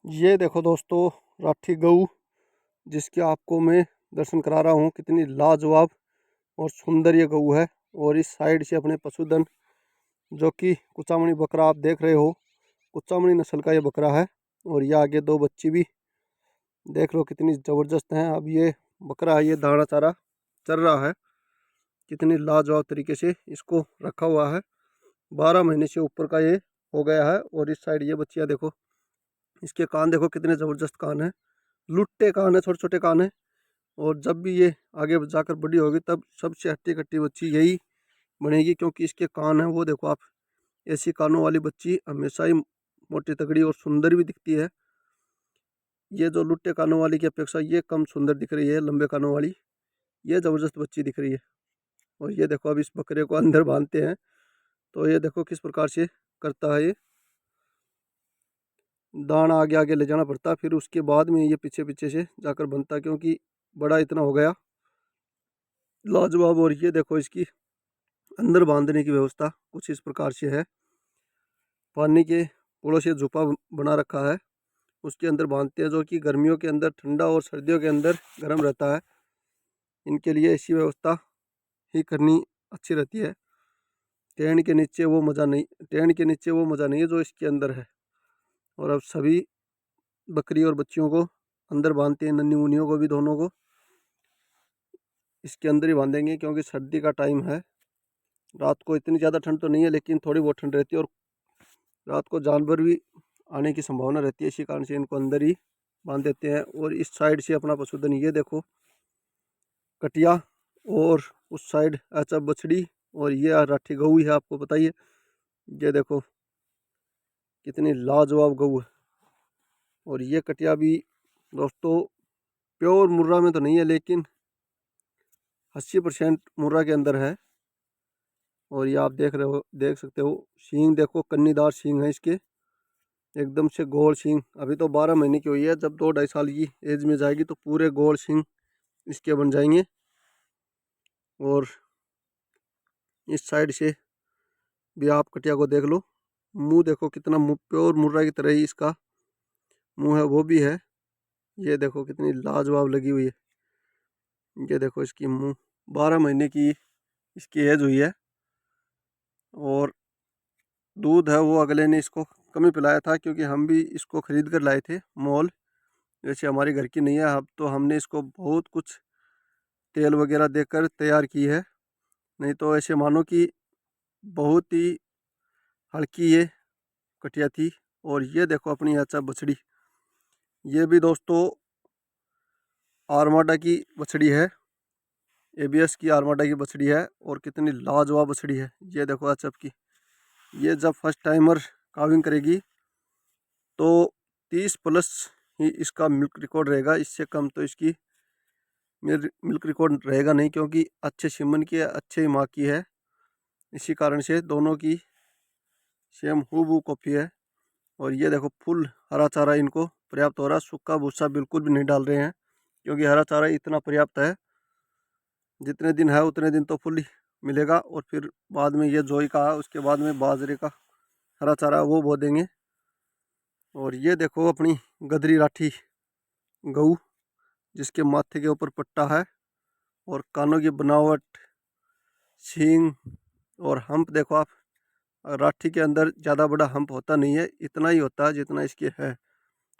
ये देखो दोस्तों, राठी गऊ जिसके आपको मैं दर्शन करा रहा हूँ। कितनी लाजवाब और सुंदर ये गऊ है। और इस साइड से अपने पशुधन जो कि कुचामणी बकरा आप देख रहे हो, कुचामणी नस्ल का ये बकरा है। और ये आगे दो बच्ची भी देख लो कितनी ज़बरदस्त हैं। अब ये बकरा है, ये दाना चारा चल रहा है। कितनी लाजवाब तरीके से इसको रखा हुआ है। 12 महीने से ऊपर का ये हो गया है। और इस साइड ये बच्चियाँ देखो, इसके कान देखो कितने ज़बरदस्त कान है, लुट्टे कान है, छोटे छोटे कान है। और जब भी ये आगे जाकर बड़ी होगी तब सबसे हट्टी कट्टी बच्ची यही बनेगी, क्योंकि इसके कान है वो देखो आप। ऐसी कानों वाली बच्ची हमेशा ही मोटी तगड़ी और सुंदर भी दिखती है। ये जो लुट्टे कानों वाली की अपेक्षा ये कम सुंदर दिख रही है, लंबे कानों वाली ये ज़बरदस्त बच्ची दिख रही है। और ये देखो अब इस बकरे को अंदर बांधते हैं तो ये देखो किस प्रकार से करता है। ये दाना आगे आगे ले जाना पड़ता, फिर उसके बाद में ये पीछे पीछे से जाकर बनता, क्योंकि बड़ा इतना हो गया लाजवाब। और ये देखो इसकी अंदर बांधने की व्यवस्था कुछ इस प्रकार से है। पानी के पूड़ों से झुपा बना रखा है, उसके अंदर बांधते हैं, जो कि गर्मियों के अंदर ठंडा और सर्दियों के अंदर गर्म रहता है। इनके लिए ऐसी व्यवस्था ही करनी अच्छी रहती है। टेंट के नीचे वो मज़ा नहीं, टेंट के नीचे वो मज़ा नहीं है जो इसके अंदर है। और अब सभी बकरी और बच्चियों को अंदर बांधते हैं, नन्ही मुन्नियों को भी, दोनों को इसके अंदर ही बांधेंगे, क्योंकि सर्दी का टाइम है। रात को इतनी ज़्यादा ठंड तो नहीं है, लेकिन थोड़ी बहुत ठंड रहती है। और रात को जानवर भी आने की संभावना रहती है, इसी कारण से इनको अंदर ही बांध देते हैं। और इस साइड से अपना पशुधन ये देखो, कटिया, और उस साइड ऐसा बछड़ी, और ये राठी गऊ है, आपको बताइए। ये देखो कितनी लाजवाब गऊ है। और ये कटिया भी दोस्तों प्योर मुर्रा में तो नहीं है, लेकिन 80% मुर्रा के अंदर है। और ये आप देख रहे हो, देख सकते हो, सींग देखो, कन्नीदार सींग है इसके, एकदम से गोल सींग। अभी तो 12 महीने की हुई है, जब 2-2.5 साल की एज में जाएगी तो पूरे गोल सींग इसके बन जाएंगे। और इस साइड से भी आप कटिया को देख लो, मुंह देखो कितना मुंह प्योर मुर्रा की तरह ही इसका मुंह है, वो भी है। ये देखो कितनी लाजवाब लगी हुई है। ये देखो इसकी मुंह, 12 महीने की इसकी एज हुई है। और दूध है वो अगले ने इसको कम ही पिलाया था, क्योंकि हम भी इसको खरीद कर लाए थे मोल, जैसे हमारी घर की नहीं है। अब तो हमने इसको बहुत कुछ तेल वगैरह देकर तैयार की है, नहीं तो ऐसे मानो कि बहुत ही हल्की ये कटिया थी। और ये देखो अपनी अच्छा बछड़ी, ये भी दोस्तों आरमाडा की बछड़ी है, एबीएस की आरमाडा की बछड़ी है। और कितनी लाजवाब बछड़ी है, ये देखो एचएफ की। ये जब फर्स्ट टाइमर काविंग करेगी तो 30+ ही इसका मिल्क रिकॉर्ड रहेगा, इससे कम तो इसकी मिल्क रिकॉर्ड रहेगा नहीं, क्योंकि अच्छे सीमन की है, अच्छे माँ की है। इसी कारण से दोनों की सेम हूबहू कॉपी है। और ये देखो फुल हरा चारा इनको पर्याप्त हो रहा, सूखा भूसा बिल्कुल भी नहीं डाल रहे हैं, क्योंकि हरा चारा इतना पर्याप्त है। जितने दिन है उतने दिन तो फुल मिलेगा। और फिर बाद में ये जोई का, उसके बाद में बाजरे का हरा चारा वो बो देंगे। और ये देखो अपनी गदरी राठी गऊ, जिसके माथे के ऊपर पट्टा है, और कानों की बनावट, सींग, और हम्प देखो आप। राठी के अंदर ज़्यादा बड़ा हम्प होता नहीं है, इतना ही होता है जितना इसके है।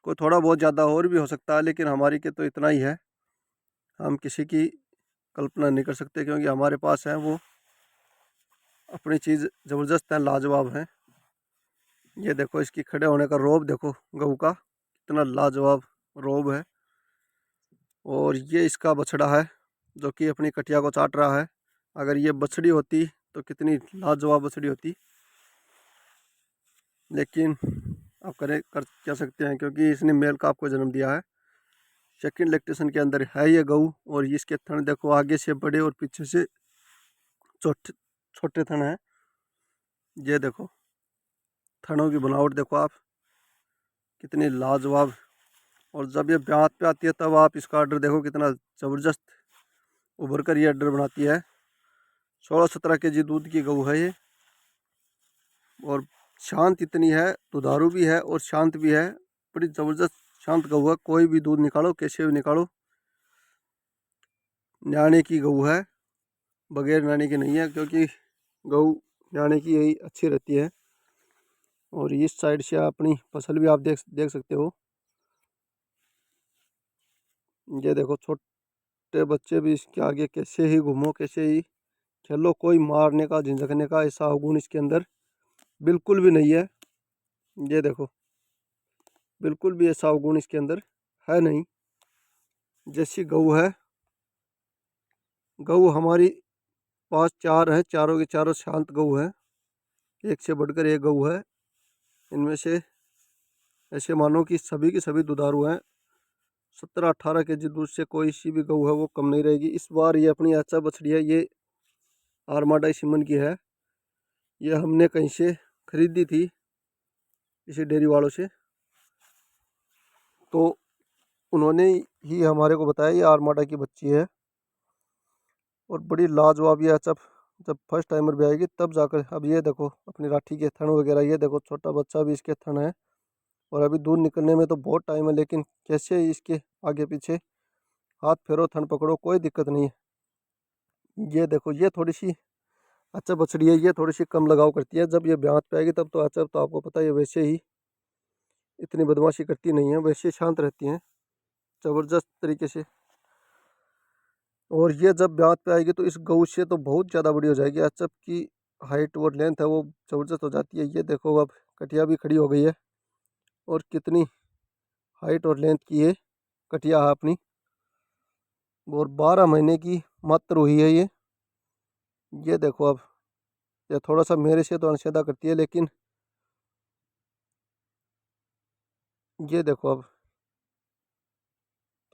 कोई थोड़ा बहुत ज़्यादा और भी हो सकता है, लेकिन हमारी के तो इतना ही है। हम किसी की कल्पना नहीं कर सकते, क्योंकि हमारे पास है वो अपनी चीज़ ज़बरदस्त है, लाजवाब है। ये देखो इसकी खड़े होने का रोब देखो गऊ का, कितना लाजवाब रोब है। और ये इसका बछड़ा है जो कि अपनी कटिया को चाट रहा है। अगर ये बछड़ी होती तो कितनी लाजवाब बछड़ी होती, लेकिन आप कर क्या सकते हैं, क्योंकि इसने मेल का आपको जन्म दिया है। सेकंड लैक्टेशन के अंदर है ये गऊ। और इसके थन देखो, आगे से बड़े और पीछे से छोटे छोटे थन हैं। ये देखो थनों की बनावट देखो आप, कितनी लाजवाब। और जब ये ब्यात पे आती है तब आप इसका ऑर्डर देखो कितना ज़बरदस्त उभर कर ये ऑर्डर बनाती है। 16-17 kg दूध की गऊ है ये। और शांत इतनी है, दुधारू भी है और शांत भी है। बड़ी ज़बरदस्त शांत गऊ है, कोई भी दूध निकालो कैसे भी निकालो। न्याणे की गऊ है, बगैर न्याणे की नहीं है, क्योंकि गऊ न्याणे की यही अच्छी रहती है। और इस साइड से अपनी फसल भी आप देख सकते हो। ये देखो छोटे बच्चे भी इसके आगे कैसे ही घूमो कैसे ही खेलो, कोई मारने का झिझकने का ऐसा अवगुण इसके अंदर बिल्कुल भी नहीं है। ये देखो बिल्कुल भी ऐसा अवगुण इसके अंदर है नहीं। जैसी गऊ है, गऊ हमारी पास चार है, चारों के चारों शांत गऊ है, एक से बढ़कर एक गऊ है। इनमें से ऐसे मानो कि सभी की सभी दुधारू हैं। 17-18 kg दूध से कोई सी भी गऊ है वो कम नहीं रहेगी। इस बार ये अपनी अच्छा बछड़ी है, ये आरमाडा सिमन की है। ये हमने कहीं से खरीदी थी किसी डेयरी वालों से, तो उन्होंने ही हमारे को बताया ये आरमाडा की बच्ची है। और बड़ी लाजवाब ये जब जब फर्स्ट टाइमर भी आएगी तब जाकर। अब ये देखो अपनी राठी के थन वगैरह, ये देखो छोटा बच्चा भी इसके थन है। और अभी दूध निकलने में तो बहुत टाइम है, लेकिन कैसे इसके आगे पीछे हाथ फेरो थन पकड़ो कोई दिक्कत नहीं है। ये देखो ये थोड़ी सी अच्छा बछड़ी है, ये थोड़ी सी कम लगाव करती है। जब ये ब्यात पे आएगी तब तो अच्छा, तो आपको पता है वैसे ही इतनी बदमाशी करती नहीं है, वैसे शांत रहती हैं ज़बरदस्त तरीके से। और ये जब ब्यात पे आएगी तो इस गऊ से तो बहुत ज़्यादा बड़ी हो जाएगी। अचब की हाइट और लेंथ है वो ज़बरदस्त हो जाती है। ये देखो अब कटिया भी खड़ी हो गई है, और कितनी हाइट और लेंथ की ये कटिया है अपनी। और 12 महीने की मात्र हुई है ये देखो अब ये थोड़ा सा मेरे से तो अनशेदा करती है, लेकिन ये देखो अब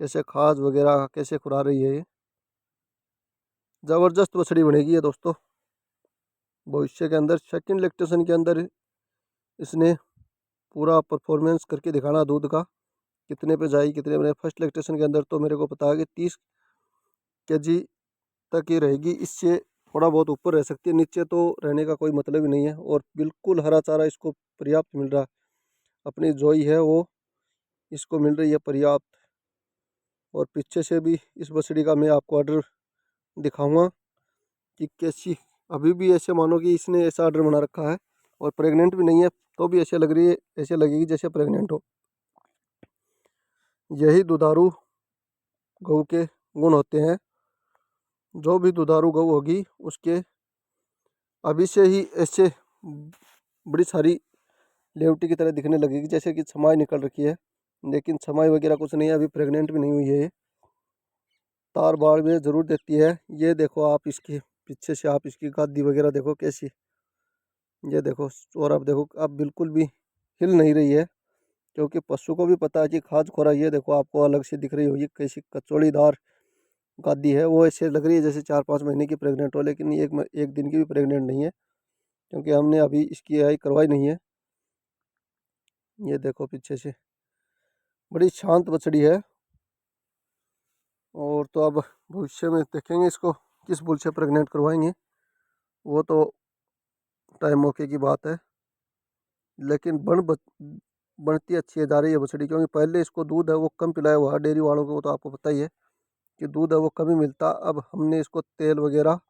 कैसे खाद वगैरह कैसे खुरा रही है। ये ज़बरदस्त बछड़ी बनेगी ये दोस्तों भविष्य के अंदर। सेकंड लैक्टेशन के अंदर इसने पूरा परफॉर्मेंस करके दिखाना दूध का, कितने पे जाएगी कितने पे। फर्स्ट लैक्टेशन के अंदर तो मेरे को पता है कि 30 kg तक ही रहेगी, इससे थोड़ा बहुत ऊपर रह सकती है, नीचे तो रहने का कोई मतलब ही नहीं है। और बिल्कुल हरा चारा इसको पर्याप्त मिल रहा है, अपनी जोई है वो इसको मिल रही है पर्याप्त। और पीछे से भी इस बछड़ी का मैं आपको ऑर्डर दिखाऊंगा कि कैसी। अभी भी ऐसे मानो कि इसने ऐसा ऑर्डर बना रखा है, और प्रेग्नेंट भी नहीं है तो भी ऐसे लग रही है, ऐसे लगेगी जैसे प्रेग्नेंट हो। यही दुधारू गऊ के गुण होते हैं। जो भी दुधारू गऊ होगी उसके अभी से ही ऐसे बड़ी सारी लेवटी की तरह दिखने लगेगी, जैसे कि समाई निकल रखी है, लेकिन समाई वगैरह कुछ नहीं है, अभी प्रेग्नेंट भी नहीं हुई है। ये तार बाड़ में ज़रूर देती है। ये देखो आप इसके पीछे से आप इसकी गादी वगैरह देखो कैसी, ये देखो। और अब देखो अब बिल्कुल भी हिल नहीं रही है, क्योंकि पशु को भी पता है कि खाद खोरा। ये देखो आपको अलग से दिख रही होगी कैसी कचौड़ीदार गादी है, वो ऐसे लग रही है जैसे 4-5 महीने की प्रेग्नेंट हो, लेकिन ये एक दिन की भी प्रेग्नेंट नहीं है, क्योंकि हमने अभी इसकी आई करवाई नहीं है। ये देखो पीछे से बड़ी शांत बछड़ी है। और तो अब भविष्य में देखेंगे इसको किस बुल से प्रेग्नेंट करवाएंगे, वो तो टाइम मौके की बात है। लेकिन बढ़ती अच्छी है जा रही है बछड़ी, क्योंकि पहले इसको दूध है वो कम पिलाया हुआ है डेयरी वालों को, तो आपको पता ही है कि दूध है वो कम ही मिलता। अब हमने इसको तेल वगैरह